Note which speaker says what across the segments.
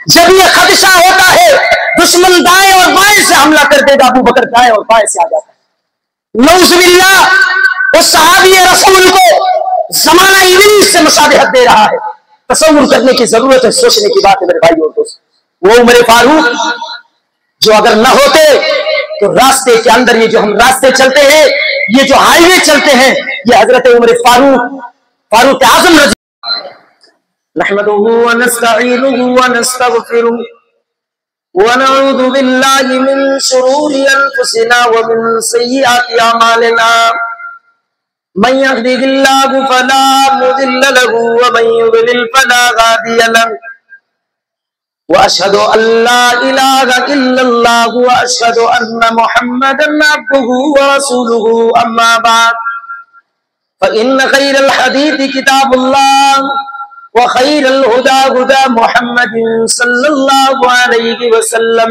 Speaker 1: جب یہ خدشہ ہوتا ہے دشمن دائیں اور بائیں سے حملہ کر دے گا، ابو بکر دائیں اور بائیں سے آ جاتا ہے۔ نعوذ باللہ اس صحابی رسول کو زمانہ ابلیس سے مشابہت دے رہا ہے۔ تصور کرنے کی ضرورت ہے، سوچنے کی بات ہے میرے بھائی اور دوست۔ وہ عمر فاروق جو اگر نہ ہوتے تو راستے کے اندر یہ جو ہم راستے چلتے ہیں، یہ جو ہائی وے چلتے ہیں، یہ حضرت عمر فاروق اعظم رضی نحمده ونستعينه ونستغفره ونعوذ بالله من شرور أنفسنا ومن سيئات أعمالنا من يهده الله فلا مضل له ومن يضلل فلا هادي له وأشهد أن لا إله إلا الله وأشهد أن محمدا عبده ورسوله أما بعد فإن خير الحديث كتاب الله وخير الهدى هدى محمد صلى الله عليه وسلم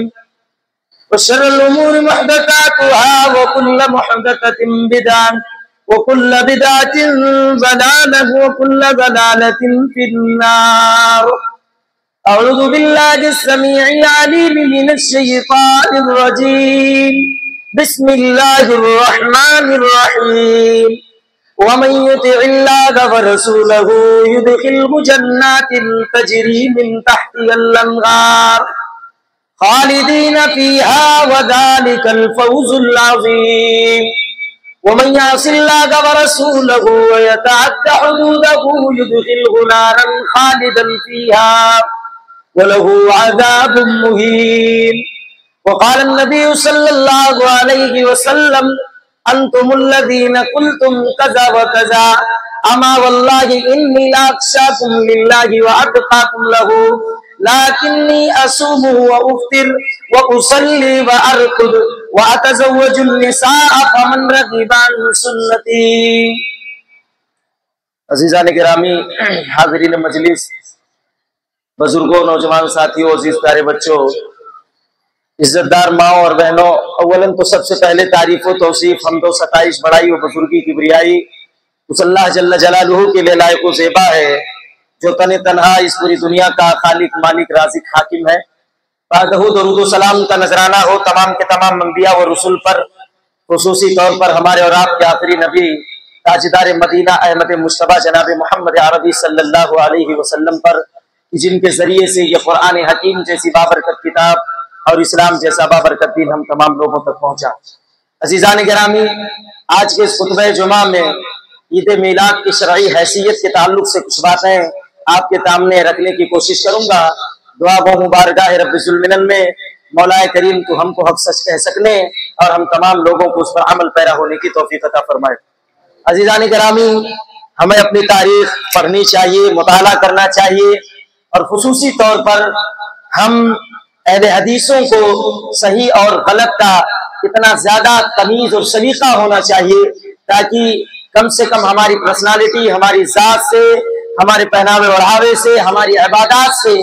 Speaker 1: وشر الأمور محدثاتها وكل محدثة بدعة وكل بدعة ضلالة وكل ضلالة في النار أعوذ بالله السميع العليم من الشيطان الرجيم بسم الله الرحمن الرحيم ومن يطع الله ورسوله يدخله جنات تجري من تحتها الأنهار خالدين فيها وذلك الفوز العظيم ومن يعص الله ورسوله ويتعد حدوده يدخله نارا خالدا فيها وله عذاب مهين وقال النبي صلى الله عليه وسلم انتم الذين قلتم كذا وكذا اما والله اني لا اخشاكم لله واتقاكم له لكني اصوم وافطر واصلي وارقد واتزوج النساء فمن رغب عن سنتي۔ عزیزان گرامی، حاضرین مجلس، بزرگوں، نوجوان ساتھیوں، عزیز پیارے بچوں، عزت دار ماں اور بہنوں، اولاً تو سب سے پہلے تعریف و توصیف، حمد و ستائش، بڑائی و بزرگی، کبریائی اس اللہ جل جلالہ کے لیے لائق و زیبا ہے جو تن تنہا اس پوری دنیا کا خالق، مالک، رازق، حاکم ہے۔ بعدہ درود و سلام کا نذرانہ ہو تمام کے تمام انبیاء و رسول پر، خصوصی طور پر ہمارے اور آپ کے آخری نبی تاجدار مدینہ احمد مجتبیٰ جناب محمد عربی صلی اللہ علیہ وسلم پر، جن کے ذریعے سے یہ قرآن حکیم جیسی بابرکت کتاب اور اسلام جیسا بابرکت دین ہم تمام لوگوں تک پہنچا۔ عزیزان گرامی، آج کے اس خطبہ جمعہ میں عید میلاد کی شرعی حیثیت کے تعلق سے کچھ باتیں آپ کے سامنے رکھنے کی کوشش کروں گا۔ دعا گو مبارکہ رب ذوالمنن میں مولا کریم تو ہم کو حق سچ کہہ سکنے اور ہم تمام لوگوں کو اس پر عمل پیرا ہونے کی توفیق عطا فرمائے۔ عزیزان گرامی، ہمیں اپنی تاریخ پڑھنی چاہیے، مطالعہ کرنا چاہیے، اور خصوصی طور پر ہم اہل حدیثوں کو صحیح اور غلط کا اتنا زیادہ تمیز اور سلیقہ ہونا چاہیے تاکہ کم سے کم ہماری پرسنالٹی، ہماری ذات سے، ہمارے پہناوے اوڑھاوے سے، ہماری عبادات سے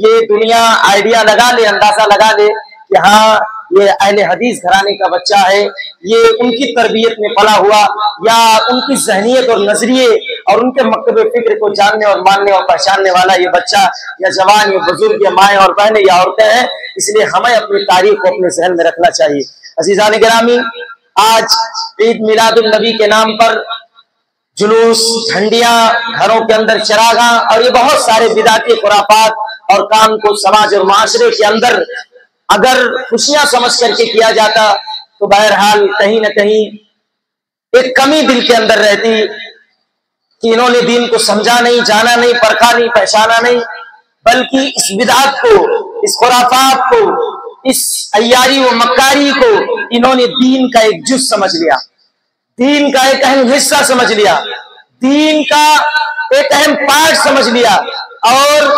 Speaker 1: یہ دنیا آئیڈیا لگا لے، اندازہ لگا لے کہ ہاں یہ اہل حدیث گھرانے کا بچہ ہے، یہ ان کی تربیت میں پلا ہوا، یا ان کی ذہنیت اور نظریے اور ان کے مکتب فکر کو جاننے اور ماننے اور پہچاننے والا یہ بچہ یا جوان یا بزرگ یا مائیں اور بہنیں یا عورتیں ہیں۔ اس لیے ہمیں اپنی تاریخ کو اپنے ذہن میں رکھنا چاہیے۔ عزیزان گرامی، آج عید میلاد النبی کے نام پر جلوس، جھنڈیاں، گھروں کے اندر چراغاں اور یہ بہت سارے بدعتی خرافات اور کام کو سماج اور معاشرے کے اندر اگر خوشیاں سمجھ کر کے کیا جاتا تو بہرحال کہیں نہ کہیں ایک کمی دل کے اندر رہتی کہ انہوں نے دین کو سمجھا نہیں، جانا نہیں، پرکھا نہیں، پہچانا نہیں، بلکہ اس بدعت کو، اس خرافات کو، اس عیاری و مکاری کو انہوں نے دین کا ایک جز سمجھ لیا، دین کا ایک اہم حصہ سمجھ لیا، دین کا ایک اہم پارٹ سمجھ لیا۔ اور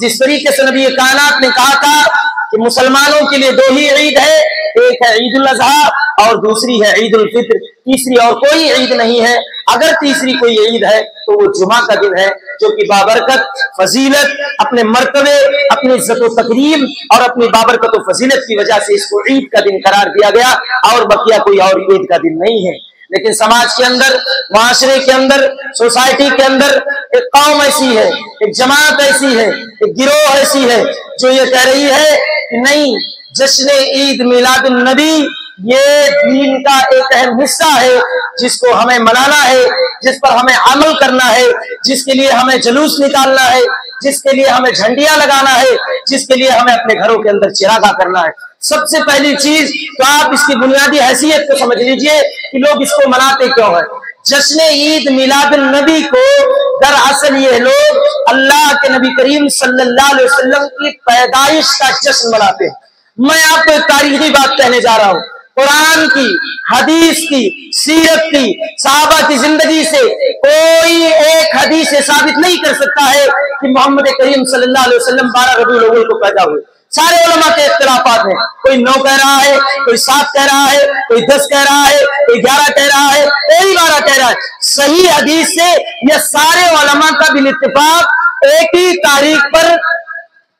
Speaker 1: جس طریقے سے نبی کائنات نے کہا تھا کہ مسلمانوں کے لیے دو ہی عید ہے، ایک ہے عید الاضحیٰ اور دوسری ہے عید الفطر، تیسری اور کوئی عید نہیں ہے۔ اگر تیسری کوئی عید ہے تو وہ جمعہ کا دن ہے، جو کہ بابرکت، فضیلت، اپنے مرتبے، اپنی عزت و تکریم اور اپنی بابرکت و فضیلت کی وجہ سے اس کو عید کا دن قرار دیا گیا، اور بقیہ کوئی اور عید کا دن نہیں ہے۔ لیکن سماج کے اندر، معاشرے کے اندر، سوسائٹی کے اندر ایک قوم ایسی ہے، ایک جماعت ایسی ہے، ایک گروہ ایسی ہے जो ये कह रही है कि नहीं, जश्न ईद मिलाद नबी ये दीन का एक अहम हिस्सा है, जिसको हमें मनाना है, जिस पर हमें अमल करना है, जिसके लिए हमें जुलूस निकालना है, जिसके लिए हमें झंडियां लगाना है, जिसके लिए हमें अपने घरों के अंदर चिरागा करना है। सबसे पहली चीज तो आप इसकी बुनियादी हैसियत को समझ लीजिए कि लोग इसको मनाते क्यों है। जश्न ईद मिलाद नबी को दरअसल ये लोग अल्लाह के नबी करीम सल्लल्लाहु अलैहि वसल्लम की पैदाइश का जश्न मनाते हैं। मैं आपको एक तारीखी बात कहने जा रहा हूँ, कुरान की, हदीस की, सीरत की, सहाबा की जिंदगी से कोई एक हदीस से साबित नहीं कर सकता है कि मोहम्मद करीम सल्लल्लाहु अलैहि वसल्लम 12 रबीउल अव्वल को पैदा हुए। सारे उलमा के इख्तिलाफात हैं, कोई 9 कह रहा है, कोई 7 कह रहा है, कोई 10 कह रहा है, कोई 11 कह रहा है, कोई 12 कह रहा है। सही हदीस से ये सारे उलमा का बिल इत्तिफाक एक ही तारीख पर,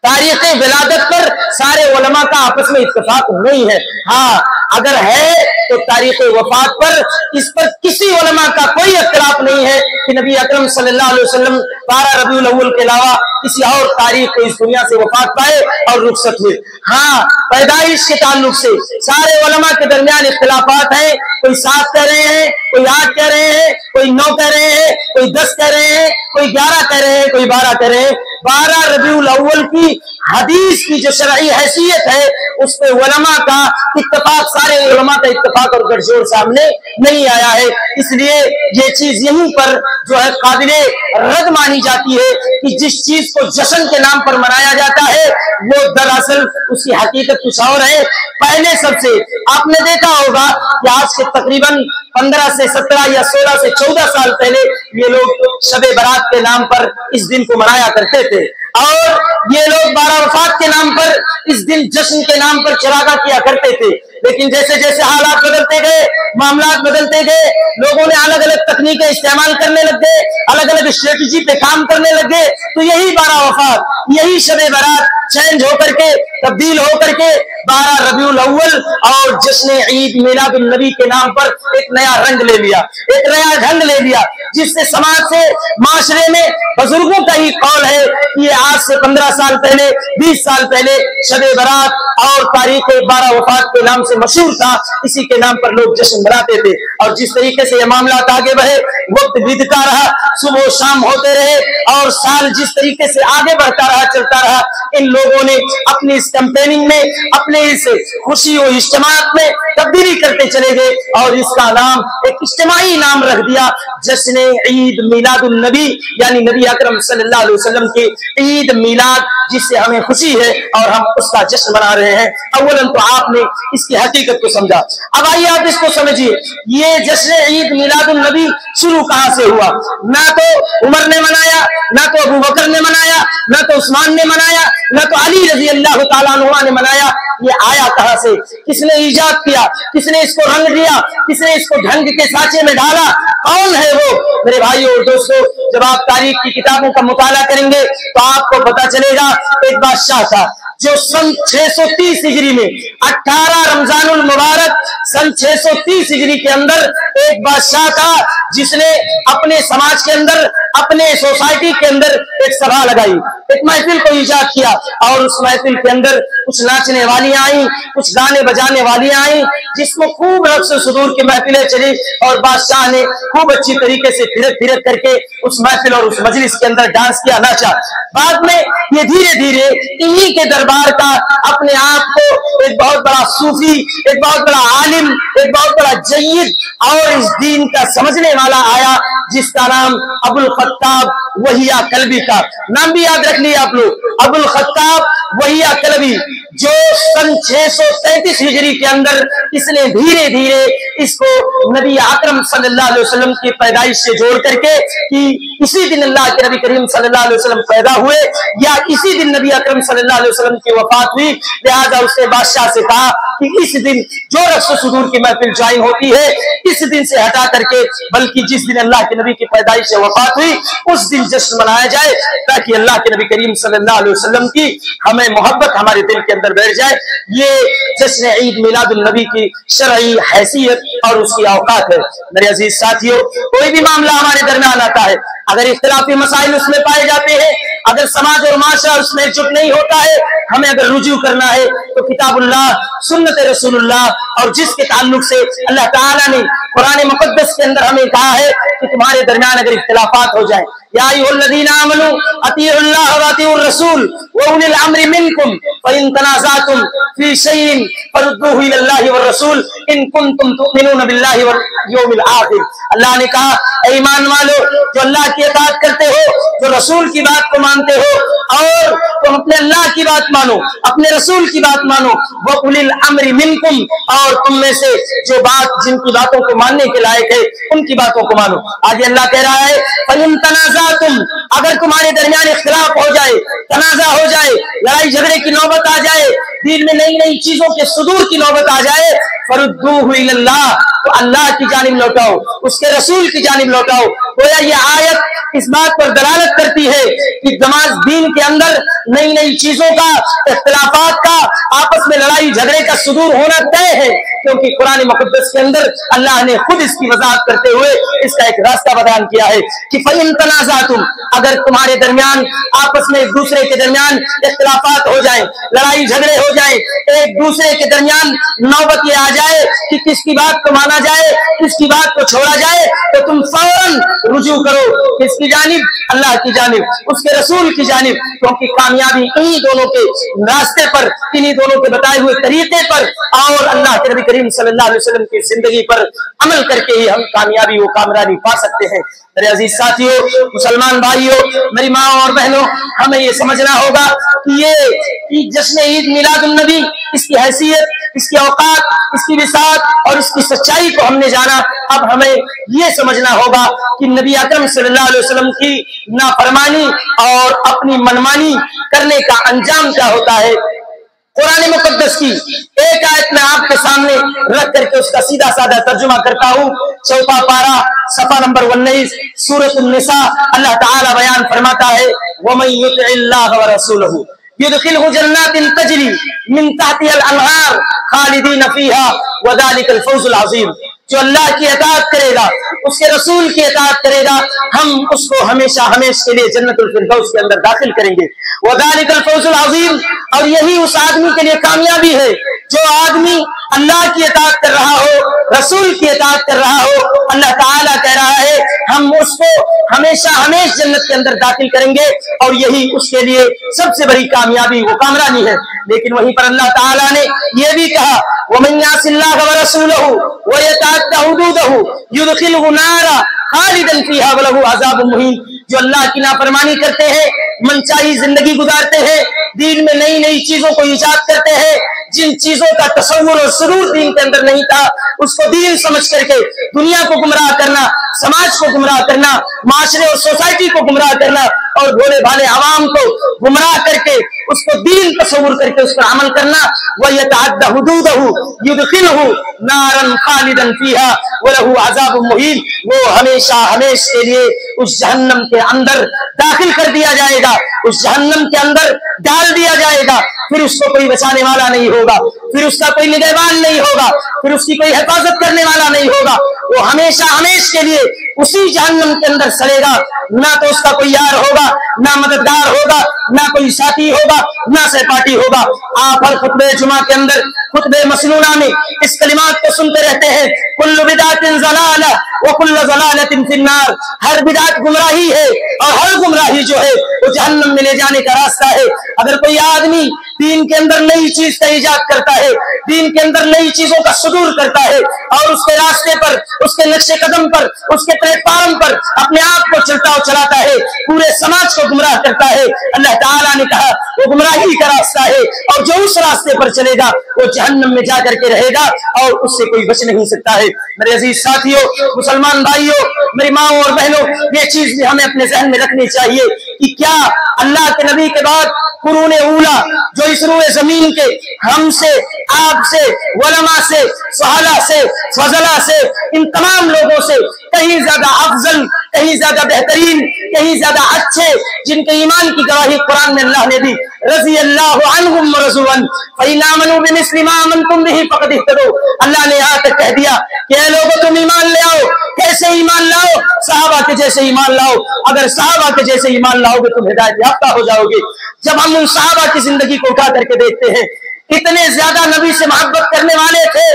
Speaker 1: तारीख विलादत पर सारे उलमा का आपस में इत्तिफाक नहीं है। हाँ, अगर है तो तारीख वफात पर, इस पर किसी उलमा का कोई इख्तिलाफ नहीं है कि नबी अकरम सल्लल्लाहु अलैहि वसल्लम 12 रबीउल अव्वल के अलावा किसी और तारीख को इस दुनिया से वफात पाए और रुखसत हुए। हाँ, पैदाइश के ताल्लुक से सारे उलमा के दरमियान इख्तिलाफात हैं, कोई 7 कह रहे हैं, कोई 8 कह रहे हैं, कोई 9 कह रहे हैं, कोई 10 कह रहे हैं, कोई 11 कह रहे हैं, कोई 12 कह रहे हैं। 12 रबीउल अव्वल की हदीस की जो शरई हैसियत है उस पे उलमा का इत्तेफाक, सारे उलमा का इत्तेफाक और गठजोड़ सामने नहीं आया है। इसलिए ये चीज यहीं पर जो है काबिले रद्द मानी जाती है कि जिस चीज को जश्न के नाम पर मनाया जाता है वो दरअसल उसकी हकीकत कुछ और है। पहले सबसे आपने देखा होगा कि आज से तकरीबन 15 से 17 या 16 से 14 साल पहले ये लोग शबे बारात के नाम पर इस दिन को मनाया करते थे, और ये लोग 12 वफात के नाम पर इस दिन जश्न के नाम पर चिरागा किया करते थे। लेकिन जैसे जैसे हालात बदलते गए, मामलात बदलते गए, लोगों ने अलग अलग तकनीकें इस्तेमाल करने लग गए, अलग अलग स्ट्रेटजी पे काम करने लग गए, तो यही 12 वफात, यही शबे बारात चेंज होकर के, तब्दील होकर के 12 रबीउल अव्वल और जश्न ईद मिलाद नबी के नाम पर एक नया रंग ले लिया, एक नया ढंग ले लिया, जिससे समाज से, माशरे में बुजुर्गों का ही कौल है कि ये आज से 15 साल पहले, 20 साल पहले शबे बारात और तारीख 12 वफात के नाम से मशहूर था, इसी के नाम पर लोग जश्न मनाते थे। और जिस तरीके से ये मामला आगे बढ़े, वक्त बीतता रहा, सुबह शाम होते रहे और साल जिस तरीके से आगे बढ़ता रहा, चलता रहा, इन लोगों ने अपनी इस कैंपेनिंग में, अपने इस खुशी और इज्तिमात में तब्दीली करते चले गए और इसका नाम एक इज्तिमाई नाम रख दिया, जश्न ईद मिलादुन नबी, यानी नबी अकरम सल्लल्लाहु अलैहि वसल्लम की ईद मिलाद, जिससे हमें खुशी है और हम उसका जश्न मना रहे हैं। अव्वलन तो आपने इसकी हकीकत को समझा। अब आइए आप इसको समझिए, ये जश्न ईद मिलादुन नबी शुरू कहां से हुआ? ना तो उमर ने मनाया, ना तो अबू बकर ने मनाया, ना तो उस्मान ने मनाया, ना तो अली रजी अल्लाह तआला अन्हु ने मनाया। ये आया कहां से? किसने ईजाद किया? किसने इसको रंग दिया? किसने इसको ढंग के साँचे में डाला? कौन है वो? मेरे भाइयों और दोस्तों, जब आप तारीख की किताबों का मुताला करेंगे तो आपको पता चलेगा एक बादशाह था जो सन 630 हिजरी में 18 रमजानुल मुबारक सन 630 हिजरी के अंदर एक बादशाह था जिसने अपने समाज के अंदर, अपने सोसाइटी के अंदर एक सभा लगाई, एक महफिल को ईजाद किया और उस महफिल के अंदर कुछ नाचने वालियां आई, कुछ गाने बजाने वालियां आई, जिसमें खूब रक्स सुदूर की महफिलें चली और बादशाह ने खूब अच्छी तरीके से फिरक फिरक करके उस महफिल और उस मजलिस के अंदर डांस किया, नाचा। बाद में ये धीरे धीरे इन्हीं के दरबार का अपने आप को एक बहुत बड़ा सूफी, एक बहुत बड़ा आलिम, एक बहुत बड़ा जय्यद और इस दीन का समझने वाला आया, जिसका नाम अबुल खत्ताब वहिया कल्बी का नाम भी याद रख लिया आप लोग, अबुल खत्ताब वहिया कल्बी, जो सन 633 हिजरी के अंदर इसने धीरे धीरे इसको नबी अकरम सल्लल्लाहु अलैहि वसल्लम की पैदाइश से जोड़ करके कि इसी दिन अल्लाह के नबी करीम सल्लल्लाहु अलैहि वसल्लम पैदा हुए या इसी दिन नबी अकरम सल्लल्लाहु अलैहि वसल्लम की वफात हुई, लिहाजा उसने बादशाह से कहा कि इस दिन जो रक्स सुदूर की महफिल ज्वाइन होती है इस दिन से हटा करके बल्कि जिस दिन अल्लाह के नबी की पैदाइश से वफात हुई उस दिन जश्न मनाया जाए, ताकि अल्लाह के नबी करीम सल्लल्लाहु अलैहि वसल्लम की हमें मोहब्बत हमारे दिल के अंदर बैठ जाए। ये जश्न ईद मिलादुन नबी की शरई हैसियत और उसकी औकात है। मेरे अजीज साथियों, कोई भी मामला हमारे दरमियान आता है, اگر اختلافی مسائل اس میں پائے جاتے ہیں، اگر سماج اور معاشرہ اس میں ایکجٹ نہیں ہوتا ہے، ہمیں اگر رجوع کرنا ہے تو کتاب اللہ، سنت رسول اللہ، اور جس کے تعلق سے اللہ تعالیٰ نے قرآن مقدس کے اندر ہمیں کہا ہے کہ تمہارے درمیان اگر اختلافات ہو جائیں، یا ایھا الذین آمنوا اطیعوا اللہ واطیعوا الرسول واولی الامر منکم فان تنازعتم فی شیء فردوہ الی اللہ والرسول ان کنتم تؤمنون باللہ والیوم الآخر۔ اللہ نے کہا اے ایمان والو، جو اللہ کی اطاعت کرتے ہو، جو رسول کی بات کو مانتے ہو، اور تم اپنے اللہ کی بات مانو، اپنے رسول کی بات مانو، وَأُولِي الْأَمْرِ مِنْكُمْ، اور تم میں سے جو بات جن کی باتوں کو ماننے کے لائق ہے ان کی باتوں کو مانو۔ آگے اللہ کہہ رہا ہے فَإِن تَنَازَعْتُمْ، اگر تمہارے درمیان اختلاف ہو جائے، تنازع ہو جائے، لڑائی جھگڑے کی نوبت آ جائے، دین میں نئی نئی چیزوں کے صدور کی نوبت آ جائے، فَرُدُّوهُ إِلَى اللَّهِ، تو اللہ کی جانب لوٹاؤ، اس کے رسول کی جانب لوٹاؤ۔ گویا یہ آیت اس بات پر دلالت کرتی ہے کہ نماز دین کے اندر نئی نئی چیزوں کا، اختلافات کا، آپس میں لڑائی جھگڑے کا صدور ہونا طے ہے، کیونکہ قرآن مقدس کے اندر اللہ نے خود اس کی وضاحت کرتے ہوئے اس کا ایک راستہ بیان کیا ہے کہ فَإِن تَنَازَعْتُمْ، اگر تمہارے درمیان آپس میں ایک دوسرے کے درمیان اختلافات ہو جائیں، لڑائی جھگڑے ہو جائیں، ایک دوسرے کے درمیان نوبت یہ آ جائے کہ کس کی بات کو مانا جائے، کس کی بات کو چھوڑا جائے، تو تم فوراً رجوع کرو کس کی جانب؟ اللہ کی جانب، اس کے رسول کی جانب، کیونکہ کامیابی انہی دونوں کے راستے پر، انہی دونوں کے بتائے ہوئے طریقے پر اور اللہ کے نبی کریم صلی اللہ علیہ وسلم کی زندگی پر عمل کر کے ہی ہم کامیابی و کامرانی پا سکتے ہیں۔ میرے عزیز ساتھیوں، مسلمان بھائیوں، میری ماں اور بہنوں، ہمیں یہ سمجھنا ہوگا کہ یہ جشن عید میلاد النبی، اس کی حیثیت، اس کی اوقات، اس کی وسعت اور اس کی سچائی کو ہم نے جانا۔ اب ہمیں یہ سمجھنا ہوگا کہ نبی اکرم صلی اللہ علیہ وسلم کی نافرمانی اور اپنی منمانی کرنے کا انجام کیا ہوتا ہے۔ قرآن مقدس کی ایک آیت میں آپ کے سامنے رکھ کر کے اس کا سیدھا سادہ ترجمہ کرتا ہوں۔ چوتھا پارہ، صفحہ نمبر 19، سورۃ النساء، اللہ تعالی بیان فرماتا ہے وَمَن يُطِعِ اللَّهَ وَرَسُولَهُ يُدْخِلْهُ جَنَّاتٍ تَجْرِي مِن تَحْتِهَا الْأَنْهَارُ خَالِدِينَ فِيهَا وَذَلِكَ الْفَوْزُ الْعَظِيمُ۔ جو اللہ کی اطاعت کرے گا، اس کے رسول کی اطاعت کرے گا، ہم اس کو ہمیشہ ہمیشہ کے لیے جنت الفردوس کے اندر داخل کریں گے۔ وَذَلِكَ الْفَوْزُ الْعَظِيمُ، اور یہی اس آدمی کے لیے کامیابی ہے جو آدمی اللہ کی اطاعت کر رہا ہو، رسول کی اطاعت کر رہا ہو۔ اللہ تعالیٰ کہہ رہا ہے ہم اس کو ہمیشہ ہمیشہ جنت کے اندر داخل کریں گے، اور یہی اس کے لیے سب سے بڑی کامیابی و کامرانی ہے۔ لیکن وہیں پر اللہ تعالیٰ نے یہ بھی کہا وَمَن يَعْصِ اللَّهَ وَرَسُولَهُ وَيَتَعَدَّ حُدُودَهُ يُدْخِلْهُ نَارًا خَالِدًا فِيهَا وَلَهُ عَذَابٌ مُهِينٌ۔ جو اللہ کی نافرمانی کرتے ہیں، منچاہی زندگی گزارتے ہیں، دین میں نئی نئی چیزوں کو ایجاد کرتے ہیں، جن چیزوں کا تصور اور سرور دین کے اندر نہیں تھا، اس کو دین سمجھ کر کے دنیا کو گمراہ کرنا، سماج کو گمراہ کرنا، معاشرے اور سوسائٹی کو گمراہ کرنا، اور بھولے بھالے عوام کو گمراہ کر کے اس کو دین تصور کر کے اس پر عمل کرنا۔ وَيَتَعَدَّ حُدُودَهُ يُدْخِلْهُ نَارًا خَالِدًا فِيهَا وَلَهُ عَذَابٌ مُهِينٌ، وہ ہمیشہ ہمیشہ کے لیے اس جہنم کے اندر داخل کر دیا جائے گا، اس جہنم کے اندر ڈال دیا جائے گا، پھر اس کو کوئی بچانے والا نہیں ہوگا، پھر اس کا کوئی نگہبان نہیں ہوگا، پھر اس کی کوئی حفاظت کرنے والا نہیں ہوگا، وہ ہمیشہ ہمیشہ کے لیے اسی جہنم کے اندر سڑے گا۔ نہ تو اس کا کوئی یار ہوگا، نہ مددگار ہوگا، نہ کوئی ساتھی ہوگا، نہ سہپاٹی ہوگا۔ آپ ہر خطبہ جمعہ کے اندر، خطبہ مسنونہ میں اس کلمات کو سنتے رہتے ہیں کل بدعت ضلالہ وکل ضلالۃ فی النار، ہر بدعت گمراہی ہے اور ہر گمراہی جو ہے وہ جہنم میں لے جانے کا راستہ ہے۔ اگر کوئی آدمی دین کے اندر نئی چیز کا ایجاد کرتا ہے، دین کے اندر نئی چیزوں کا صدور کرتا ہے، اور اس کے راستے پر، اس کے نقش قدم پر، اس کے پلیٹ فارم پر اپنے آپ کو چلتا اور چلاتا ہے، پورے سماج کو گمراہ کرتا ہے، اللہ تعالیٰ نے کہا وہ گمراہی کا راستہ ہے، اور جو اس راستے پر چلے گا وہ جہنم میں جا کر کے رہے گا اور اس سے کوئی بچ نہیں سکتا ہے۔ میرے عزیز ساتھیوں، مسلمان بھائیوں، میری ماں اور بہنوں، یہ چیز بھی ہمیں اپنے ذہن میں رکھنی چاہیے کہ کیا اللہ کے نبی کے بعد قرون اولا جو اس इस रूए जमीन के हमसे, आपसे, उलमा से, सहाला से, फजला से, इन तमाम लोगों से कहीं ज्यादा अफजल, कहीं ज्यादा बेहतरीन, कहीं ज्यादा अच्छे, जिनके ईमान की गवाही कुरान में अल्लाह ने दी, रज़ी अल्लाहु अन्हुम व रज़ुअन फ़इन आमनू बिमिस्लि मा आमनतुम बिही फ़क़द इह्तदौ। अल्लाह ने यहाँ तक कह दिया कि ऐ लोगों तुम ईमान ले आओ। कैसे ईमान लाओ? सहाबा के जैसे ईमान लाओ। अगर सहाबा के जैसे ईमान लाओगे तुम हिदायत याफ्ता हो जाओगे। जब हम उन सहाबा की जिंदगी को उठा करके देखते हैं, इतने ज्यादा नबी से मोहब्बत करने वाले थे,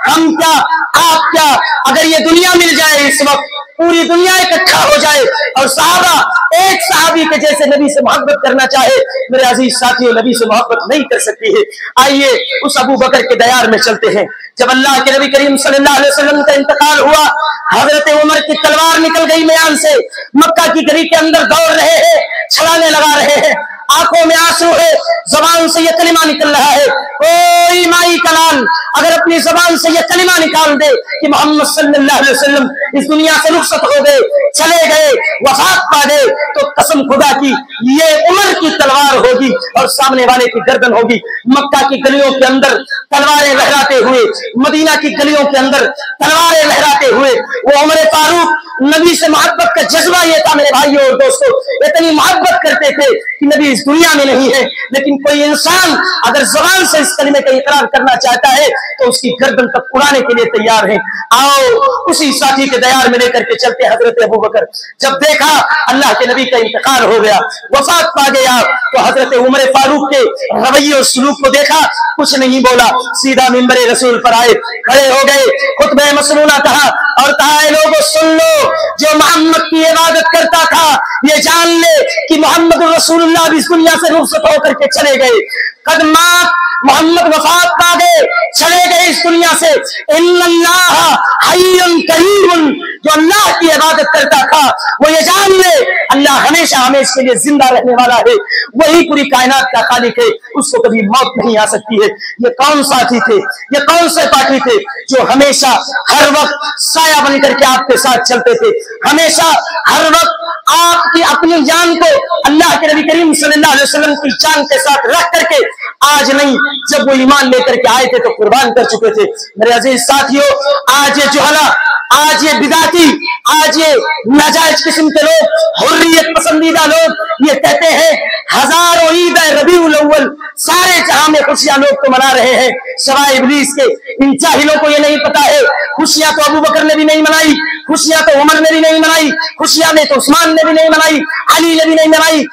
Speaker 1: हम क्या, आप क्या, अगर ये दुनिया मिल जाए इस वक्त, पूरी दुनिया इकट्ठा हो जाए और सहाबा एक सहाबी के जैसे नबी से मोहब्बत करना चाहे, मेरे अजीज साथियों, नबी से मोहब्बत नहीं कर सकती है। आइए उस अबू बकर के दयार में चलते हैं। जब अल्लाह के नबी करीम सल्लल्लाहु अलैहि वसल्लम का इंतकाल हुआ, हजरत उमर की तलवार निकल गई मैदान से, मक्का की गली के अंदर दौड़ रहे हैं, छलांगे लगा रहे हैं, आंखों में आंसू है, जबान से ये कलिमा निकल रहा है, कोई माई का लाल अगर अपनी जबान से ये कलिमा निकाल दे कि मोहम्मद सल्लल्लाहु अलैहि वसल्लम इस दुनिया से रुखसत हो गए, चले गए, वफात पा गए, तो कसम खुदा की ये उमर की तलवार होगी और सामने वाले की गर्दन होगी। मक्का की गलियों के अंदर तलवारें लहराते हुए, मदीना की गलियों के अंदर तलवारें लहराते हुए, वो उमर फारूक, नबी से मोहब्बत का जज्बा ये था मेरे भाइयों और दोस्तों, इतनी मोहब्बत करते थे कि नबी इस दुनिया में नहीं है, लेकिन कोई इंसान अगर जबान से इस कलिमे का इकरार करना चाहता है तो उसकी गर्दन तक उड़ाने के लिए तैयार है। आओ उसी साथी के दयार में लेकर के चलते हजरत अबू बकर। जब देखा अल्लाह के नबी का इंतकाल हो गया, वफात पा गया, तो हजरत उमर फारूक के रवैये और सलूक को देखा, कुछ नहीं बोला, सीधा मिंबरे रसूल पर आए, खड़े हो गए, खुतबे मसनूना कहा और कहा, लोगों सुन लो, जो मोहम्मद की इबादत करता था ये जान ले कि मोहम्मद रसूलुल्लाह भी इस दुनिया से रुखसत होकर के चले गए। कदमात मोहम्मद वफात पा गए, चले गए इस दुनिया से। इन्नल्लाह हय्युन करीमुन, जो अल्लाह की इबादत करता था वो ये जान ले अल्लाह हमेशा हमेशा के लिए जिंदा रहने वाला है, वही पूरी कायनात का खालिक है, उसको कभी मौत नहीं आ सकती है। ये कौन साथी थे, ये कौन से पार्टी थे जो हमेशा हर वक्त साया बन करके आपके साथ चलते थे, हमेशा हर वक्त आपकी अपनी जान को अल्लाह के नबी करीम सल्लल्लाहु अलैहि वसल्लम की जान के साथ रख करके, आज नहीं जब वो ईमान लेकर के आए थे तो कुर्बान कर चुके थे। मेरे अजीज साथियों, आज ये जुहला, आज ये बिदाती, आज ये नाजायज किस्म के लोग, हुर्रियत पसंदीदा लोग ये कहते हैं हजारों ईद है रबीउल अव्वल, सारे जहां में खुशियां लोग तो मना रहे हैं सवाए इब्लीस के। इन जाहिलों को ये नहीं पता है खुशियां तो अबू बकर ने भी नहीं मनाई, खुशियां तो उमर ने भी नहीं मनाई, खुशियां ने तो उस्मान ने भी नहीं मनाई, अली ने भी नहीं मनाई,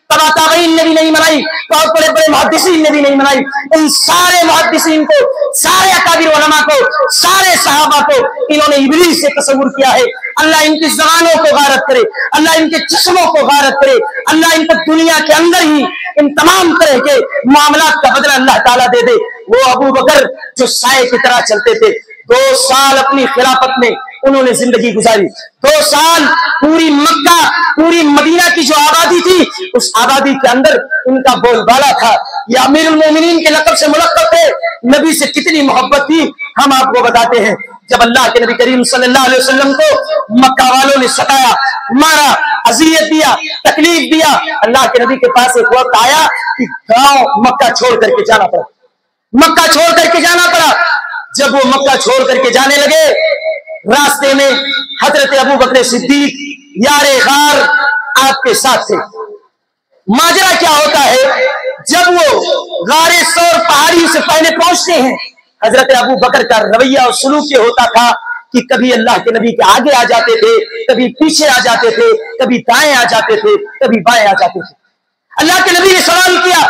Speaker 1: तबा ताबईन ने भी नहीं मनाई, बहुत बड़े बड़े मुहद्दिसीन ने भी नहीं मनाई। इन सारे मुहद्दिसीन को, सारे अकाबिर उलमा को, सारे सहाबा को इन्होंने इब्लीस से तस्वुर किया है। अल्लाह इनकी ज़बानों को गारत करे, अल्लाह इनके चश्मों को गारत करे, अल्लाह इनको दुनिया के अंदर ही इन तमाम तरह के मामलात का बदला अल्लाह ताला दे दे। वो अबू बकर जो साए की तरह चलते थे, 2 साल अपनी खिलाफत में उन्होंने जिंदगी गुजारी, 2 साल पूरी मक्का, पूरी मदीना की जो आबादी थी, उस आबादी के अंदर उनका बोलबाला था। ये अमीरुल मोमिनीन के लक़ब से मुलक़्क़ब थे। नबी से कितनी मोहब्बत थी हम आपको बताते हैं। जब अल्लाह के नबी करीम सल्लल्लाहु अलैहि वसल्लम को मक्का वालों ने सताया, मारा, अज़ियत दिया, तकलीफ दिया, अल्लाह के नबी के पास एक वक्त आया कि गांव मक्का छोड़ करके जाना पड़ा, मक्का छोड़ करके जाना पड़ा। जब वो मक्का छोड़ करके जाने लगे, रास्ते में हजरत अबू बकर सिद्दीक यारे गार आपके साथ थे। माजरा क्या होता है, जब वो गारे सौर पहाड़ी से पहले पहुंचते हैं, हजरत अबू बकर का रवैया और सलूक ये होता था कि कभी अल्लाह के नबी के आगे आ जाते थे, कभी पीछे आ जाते थे, कभी दाएं आ जाते थे, कभी बाएं आ जाते थे। अल्लाह के नबी ने सवाल किया,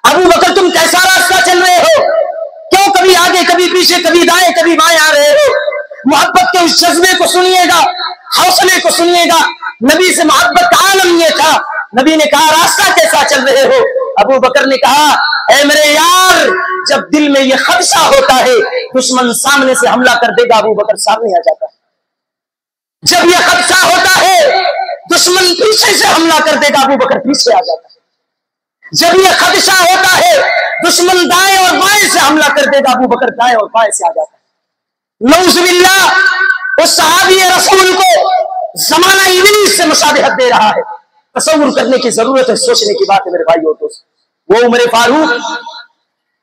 Speaker 1: अबू बकर तुम कैसा रास्ता चल रहे हो, क्यों कभी आगे कभी पीछे, कभी दाएं कभी बाएं आ रहे हो? मोहब्बत के उस जज्बे को सुनिएगा, हौसले को सुनिएगा। नबी से मोहब्बत का आलम ये था। नबी ने कहा रास्ता कैसा चल रहे हो? अबू बकर ने कहा, ऐ मेरे यार, जब दिल में ये खदशा होता है दुश्मन सामने से हमला कर देगा, अबू बकर सामने आ जाता है। जब ये खदशा होता है दुश्मन पीछे से हमला कर देगा, अबू बकर पीछे आ जाता है। जब ये खदशा होता है दुश्मन दाएं और बाएं से हमला कर देगा, अबू बकर दाएं और बाएं से आ जाता है। नऊज़ुबिल्लाह, उस सहाबी रसूल को जमाना इब्लीस से मुशाबहत दे रहा है। तसव्वुर करने की जरूरत है, सोचने की बात है मेरे भाई और दोस्त। वो उमर फारूक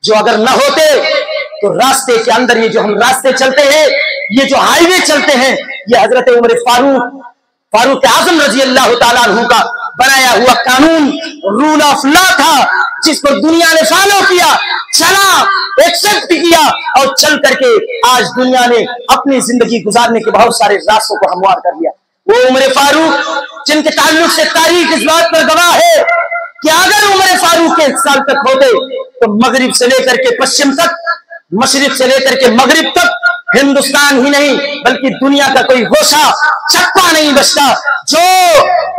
Speaker 1: जो अगर न होते तो रास्ते के अंदर ये जो हम रास्ते चलते हैं, ये जो हाईवे चलते हैं, ये हजरत उमर फारूक आजम रजी अल्लाह ताला अन्हु का बनाया हुआ कानून, रूल ऑफ लॉ था, जिसको दुनिया ने फॉलो किया, चला, एक्सेप्ट किया और चल करके आज दुनिया ने अपनी जिंदगी गुजारने के बहुत सारे रास्तों को हमवार कर दिया। वो उमर फारूक जिनके ताल्लुक से तारीख इस बात पर गवाह है कि अगर उमर फारूक 1 साल तक होते तो मगरिब से लेकर के पश्चिम तक, मशरिक से लेकर के मगरिब तक हिंदुस्तान ही नहीं बल्कि दुनिया का कोई गोशा चक्का नहीं बचता जो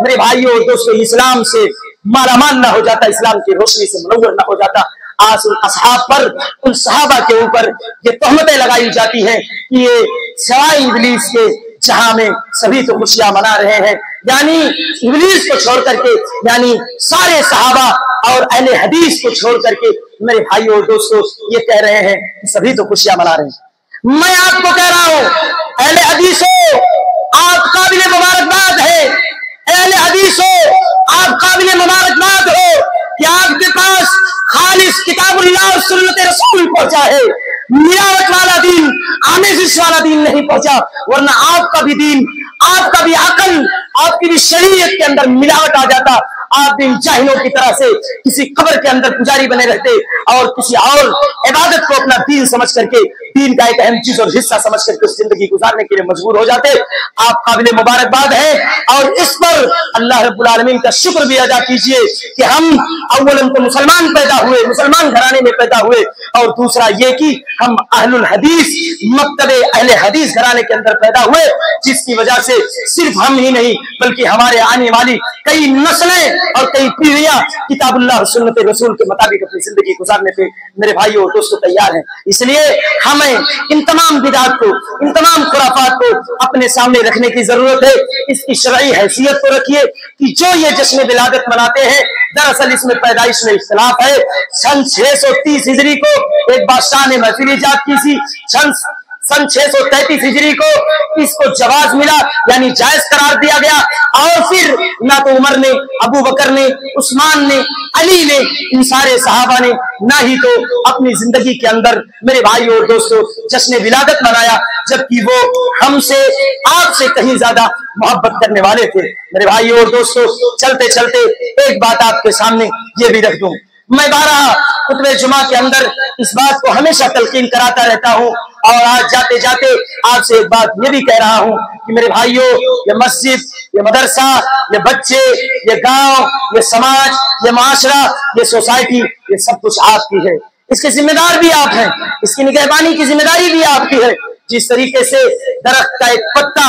Speaker 1: मेरे भाइयों और दोस्तों इस्लाम से मालामाल ना हो जाता, इस्लाम की रोशनी से मुनव्वर ना हो जाता। आज उन असहाब पर, उन सहाबा के ऊपर ये तोहमतें लगाई जाती हैं कि ये सवाए इब्लीस के जहां में सभी तो खुशियां मना रहे हैं, यानी इब्लीस को छोड़ करके, यानी सारे सहाबा और अहले हदीस को छोड़ करके मेरे भाइयों और दोस्तों ये कह रहे हैं कि सभी तो खुशियां मना रहे हैं। मैं आपको कह रहा हूं, अहले हदीस हो, आप काबिल मुबारकबाद है, अहले हदीस हो, आप काबिल मुबारकबाद हो कि आपके पास खालिस किताबुल्लाह और सुन्नत रसूल पहुंचा है। मिलावट वाला दीन, आमेजिश वाला दीन नहीं पहुंचा, वरना आपका भी दीन, आपका भी अकल, आपकी भी शरीयत के अंदर मिलावट आ जाता। आप भी जाहिलों की तरह से किसी कब्र के अंदर पुजारी बने रहते और किसी और इबादत को अपना दीन समझ करके, दीन का एक अहम चीज और हिस्सा समझ करके उस जिंदगी गुजारने के लिए मजबूर हो जाते। आप काबिल मुबारकबाद है और इस पर अल्लाह रब्बुल आलमीन का शुक्र भी अदा कीजिए कि हम अव्वलन तो मुसलमान पैदा हुए, मुसलमान घराने में पैदा हुए, और दूसरा ये कि हम अहलुल हदीस, मक्तबे अहले हदीस घराने के अंदर पैदा हुए, जिसकी वजह से सिर्फ हम ही नहीं बल्कि हमारे आने वाली कई नस्लें और कई पीढ़ियां किताबुल्लाह और सुन्नत रसूल के मुताबिक अपनी जिंदगी गुजारने पे मेरे भाइयों और दोस्तों तैयार हैं। इसलिए हमें इन तमाम बिदात को, इन तमाम खुराफात को अपने सामने रखने की जरूरत है। इसकी शरई हैसियत को रखिए कि जो ये जश्न विलादत मनाते हैं, दरअसल इसमें पैदाइश में इख्तिलाफ है। सन 630 हिजरी को एक बादशाह ने महफिल इजाद की थी, सन 633 हिजरी को इसको जवाज मिला, यानी जायज करार दिया गया, और फिर ना तो उमर ने, अबू बकर ने, उस्मान ने, अली ने, इन सारे सहाबा ने ना ही तो अपनी जिंदगी के अंदर मेरे भाइयों और दोस्तों जश्न विलादत मनाया, जबकि वो हमसे, आपसे कहीं ज्यादा मोहब्बत करने वाले थे। मेरे भाइयों और दोस्तों, चलते चलते एक बात आपके सामने ये भी रख दूं, मैं बारहा खुतबे जुमा के अंदर इस बात को हमेशा तलकीन कराता रहता हूं, और आज जाते जाते आपसे एक बात ये भी कह रहा हूं कि मेरे भाइयों, ये मस्जिद, ये मदरसा, ये बच्चे, ये गांव, ये समाज, ये माशरा, ये सोसाइटी, ये सब कुछ आपकी है। इसके जिम्मेदार भी आप हैं, इसकी निगहबानी की जिम्मेदारी भी आपकी है। जिस तरीके से दरख्त का एक पत्ता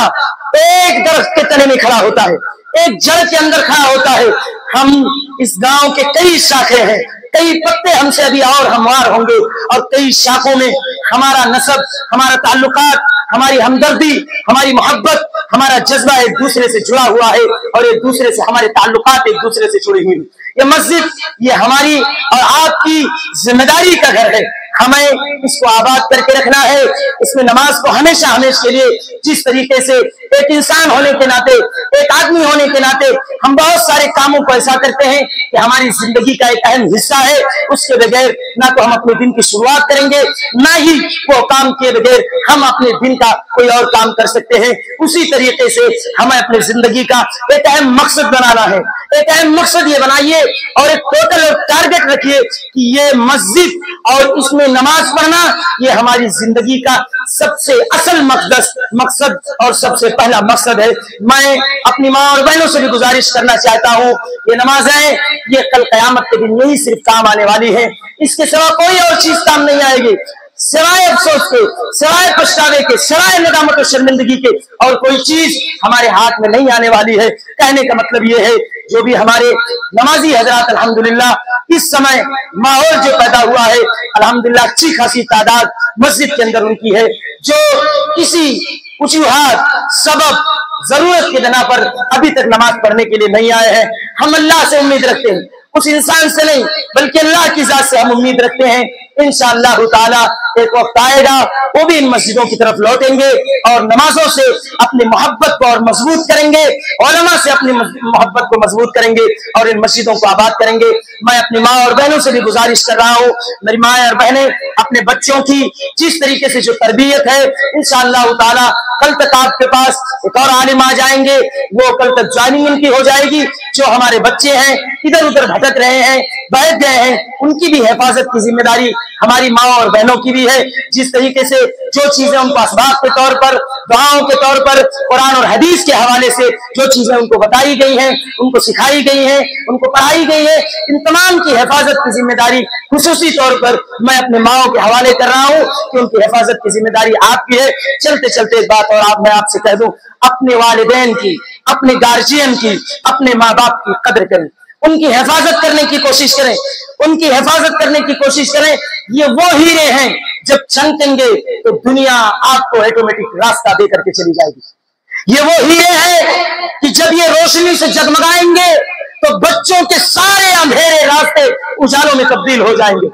Speaker 1: एक दरख्त के तने में खड़ा होता है, एक जड़ के अंदर खड़ा होता है, हम इस गांव के कई शाखे हैं, कई पत्ते हमसे अभी और हमवार होंगे, और कई शाखों में हमारा नसब, हमारा ताल्लुकात, हमारी हमदर्दी, हमारी मोहब्बत, हमारा जज्बा एक दूसरे से जुड़ा हुआ है, और एक दूसरे से हमारे ताल्लुकात एक दूसरे से जुड़ी हुई है। ये मस्जिद, ये हमारी और आपकी जिम्मेदारी का घर है। हमें इसको आबाद करके रखना है। इसमें नमाज को हमेशा हमेशा के लिए, जिस तरीके से एक इंसान होने के नाते, एक आदमी होने के नाते हम बहुत सारे कामों को ऐसा करते हैं कि हमारी जिंदगी का एक अहम हिस्सा है, उसके बगैर ना तो हम अपने दिन की शुरुआत करेंगे, ना ही वो काम किए बगैर हम अपने दिन का कोई और काम कर सकते हैं। उसी तरीके से हमें अपनी जिंदगी का एक अहम मकसद बनाना है। एक अहम मकसद ये बनाइए और एक टोटल और टारगेट रखिए कि ये मस्जिद और इसमें नमाज पढ़ना ये हमारी जिंदगी का सबसे असल मकसद और सबसे पहला मकसद है। मैं अपनी माँ और बहनों से भी गुजारिश करना चाहता हूँ, ये नमाजें ये कल कयामत के दिन यही सिर्फ काम आने वाली है, इसके सिवा कोई और चीज काम नहीं आएगी। सिवाय अफसोस के, सिवाय पछतावे के, सिवाय नदामत और शर्मिंदगी के और कोई चीज हमारे हाथ में नहीं आने वाली है। कहने का मतलब ये है, जो भी हमारे नमाजी हजरात अल्हम्दुलिल्लाह इस समय माहौल जो पैदा हुआ है, अल्हम्दुलिल्लाह अच्छी खासी तादाद मस्जिद के अंदर उनकी है, जो किसी वजूहात, सबब, जरूरत की बिना पर अभी तक नमाज पढ़ने के लिए नहीं आए हैं। हम अल्लाह से उम्मीद रखते हैं, उस इंसान से नहीं बल्कि अल्लाह की जात से हम उम्मीद रखते हैं। इंशाअल्लाह ताला एक वक्त आएगा वो भी इन मस्जिदों की तरफ लौटेंगे और नमाजों से अपनी मोहब्बत को और मजबूत करेंगे, उलमा से अपनी मोहब्बत को मजबूत करेंगे और इन मस्जिदों को आबाद करेंगे। मैं अपनी माँ और बहनों से भी गुजारिश कर रहा हूँ, मेरी माँ और बहनें अपने बच्चों की जिस तरीके से जो तरबियत है इंशाअल्लाह ताला कल तक आपके पास एक और आलिम आ जाएंगे, वो कल तक ज्वाइनिंग उनकी हो जाएगी। जो हमारे बच्चे हैं इधर उधर भटक रहे हैं, बैठ गए हैं, उनकी भी हिफाजत की जिम्मेदारी हमारी माँ और बहनों की भी है। जिस तरीके से जो चीजें उनको असबाब के तौर पर, दुआओं के तौर पर, कुरान और हदीस के हवाले से जो चीजें उनको बताई गई हैं, उनको सिखाई गई हैं, उनको पढ़ाई गई है, इन तमाम की हिफाजत की जिम्मेदारी खुसूसी तौर पर मैं अपने माओ के हवाले कर रहा हूँ कि उनकी हिफाजत की जिम्मेदारी आपकी है। चलते चलते एक बात और मैं आपसे कह दूं, अपने वालिदैन की, अपने गार्जियन की, अपने माँ बाप की कदर करें, उनकी हिफाजत करने की कोशिश करें, उनकी हिफाजत करने की कोशिश करें। ये वो हीरे हैं जब चमकेंगे तो दुनिया आपको ऑटोमेटिक रास्ता दे करके चली जाएगी। ये वो हीरे हैं कि जब ये रोशनी से जगमगाएंगे तो बच्चों के सारे अंधेरे रास्ते उजालों में तब्दील हो जाएंगे।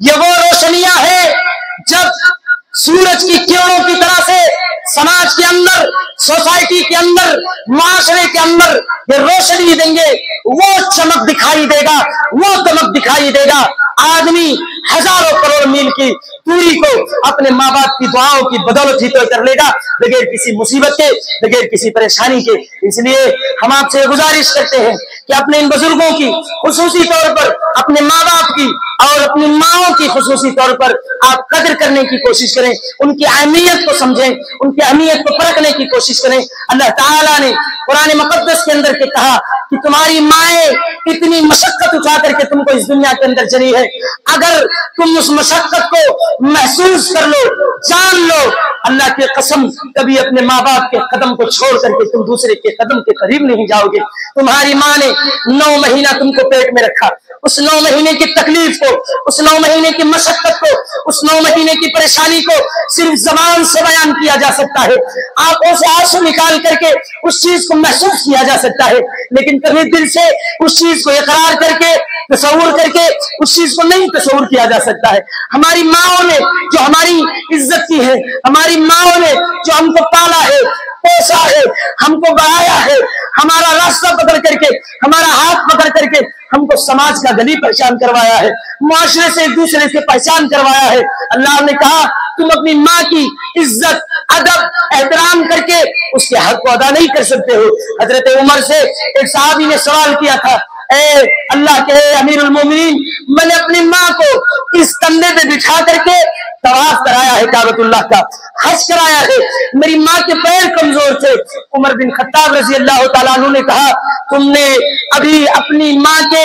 Speaker 1: ये वो रोशनियां हैं जब सूरज की किरणों की तरह से समाज के अंदर, सोसाइटी के अंदर, माशरे के अंदर ये रोशनी देंगे, वो चमक दिखाई देगा, वो दमक दिखाई देगा। आदमी हजारों करोड़ मील की दूरी को अपने माँ बाप की दुआओं की बदौलत ही तय कर लेगा, बगैर किसी मुसीबत के, बगैर किसी परेशानी के। इसलिए हम आपसे गुजारिश करते हैं कि अपने इन बुजुर्गों की खुसूसी तौर पर, अपने माँ बाप की और अपनी माओं की खुसूसी तौर पर आप कदर करने की कोशिश करें, उनकी अहमियत को समझें, उनकी अहमियत को परखने की कोशिश करें। अल्लाह ताला ने कुरान मुकद्दस के अंदर के कहा कि तुम्हारी माएं इतनी मशक्कत उठा करके तुमको इस दुनिया के अंदर चली है, अगर तुम उस मशक्कत को महसूस कर लो, जान लो, अल्लाह की कसम कभी अपने माँ बाप के कदम को छोड़ करके तुम दूसरे के कदम के करीब नहीं जाओगे। तुम्हारी माँ ने 9 महीना तुमको पेट में रखा, उस 9 महीने की तकलीफ को, उस 9 महीने की मशक्कत को, उस 9 महीने की परेशानी को सिर्फ जबान से बयान किया जा सकता है, आंखों से आंसू निकाल करके उस चीज को महसूस किया जा सकता है, लेकिन कभी दिल से उस चीज को इकरार करके, तसव्वुर करके उस चीज को नहीं तसव्वुर किया जा सकता है। हमारी माओ ने जो हमारी इज्जत की है, हमारी माओ ने जो हमको पाला है, पोसा है, हमको बढ़ाया है, हमारा रास्ता पकड़ करके, हमारा हाथ पकड़ करके हमको समाज का गली पहचान करवाया है, मुआशरे से एक दूसरे से पहचान करवाया है। अल्लाह ने कहा तुम अपनी माँ की इज्जत, अदब, एहतराम करके उसके हक को अदा नहीं कर सकते हो। हजरत उमर से एक सहाबी ने सवाल किया था, ए अल्लाह के अमीरुल मोमिनीन, मैंने अपनी माँ को इस कंधे पे बिठा करके तवाफ कराया है काबतुल्लाह का, हज कराया है, मेरी माँ के पैर कमजोर थे। उमर बिन खत्ताब रजी अल्लाह तआला अन्हु ने कहा तुमने अभी अपनी माँ के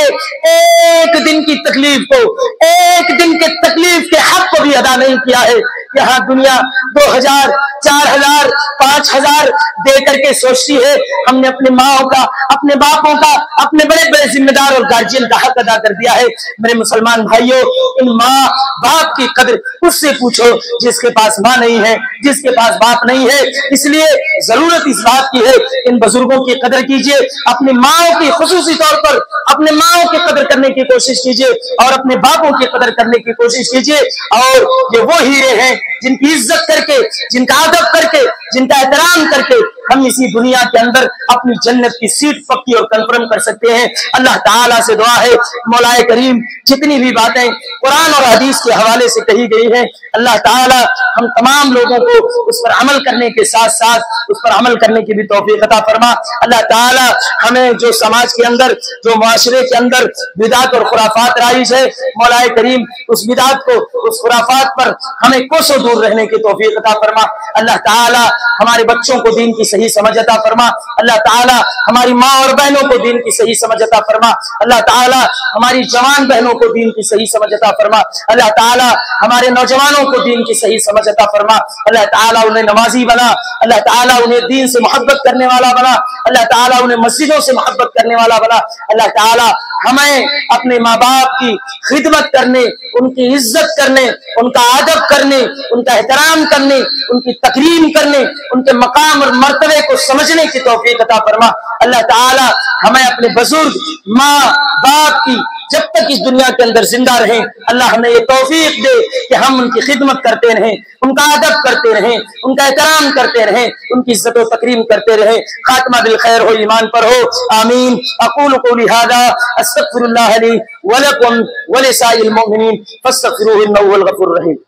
Speaker 1: एक दिन की तकलीफ को, एक दिन के तकलीफ के हक को भी अदा नहीं किया है। यहाँ दुनिया 2000, 4000, 5000 दे करके सोचती है हमने अपने माओ का, अपने बापों का, अपने बड़े बड़े जिम्मेदार और गार्जियन का हक अदा कर दिया है। मेरे मुसलमान भाइयों, इन माँ बाप की कदर उससे पूछो जिसके पास माँ नहीं है, जिसके पास बाप नहीं है। इसलिए जरूरत इस बात की है इन बुजुर्गों की कदर कीजिए, अपनी माओ की खुसूसी तौर पर अपने माओ की कदर करने की कोशिश कीजिए और अपने बापों की कदर करने की कोशिश कीजिए। और ये वो हीरे हैं जिनकी इज्जत करके, जिनका अदब करके, जिनका एहतराम करके हम इसी दुनिया के अंदर अपनी जन्नत की सीट पक्की और कंफर्म कर सकते हैं। अल्लाह ताला से दुआ है मौलाए करीम जितनी भी बातें कुरान और हदीस के हवाले से कही गई हैं, अल्लाह ताला हम तमाम लोगों को उस पर अमल करने के साथ साथ उस पर अमल करने की भी तौफीक अता फरमा। अल्लाह ताला हमें जो समाज के अंदर, जो माशरे के अंदर बिदात और खुराफात राइज है, मौलाए करीम उस बिदात को, उस खुराफात पर हमें कोसों दूर रहने की तौफीक अता फरमा। अल्लाह ताला हमारे बच्चों को दीन की सही समझ अता फरमा। अल्लाह ताला हमारी माँ और बहनों को दीन की सही समझ अता फरमा। अल्लाह ताला हमारी जवान बहनों को दीन की सही समझ अता फरमा। अल्लाह ताला हमारे नौजवानों को दीन की सही समझ अता फरमा। अल्लाह ताला उन्हें नमाजी बना, अल्लाह ताला उन्हें दीन से मोहब्बत करने वाला बना, अल्लाह ताला उन्हें मस्जिदों से मोहब्बत करने वाला बना। अल्लाह ताला हमें अपने माँ बाप की खिदमत करने, उनकी इज्जत करने, उनका अदब करने, उनका एहतराम करने, उनकी तकरीम करने, उनके मकाम और मर्तबे को समझने की तौफीक अता फरमा। अल्लाह ताला हमें अपने बुजुर्ग माँ बाप की جب تک اس دنیا کے اندر زندہ رہیں اللہ ہمیں یہ توفیق دے کہ ہم ان کی خدمت کرتے رہیں، ان کا ادب کرتے رہیں، ان کا احترام کرتے رہیں، ان کی عزت و تکریم کرتے رہیں، خاتمہ بالخیر ہو، ایمان پر ہو، آمین۔ اقول قولی ھذا استغفر اللہ لی ولکم ولسائر المؤمنین فاستغفروہ انہ هو الغفور الرحیم۔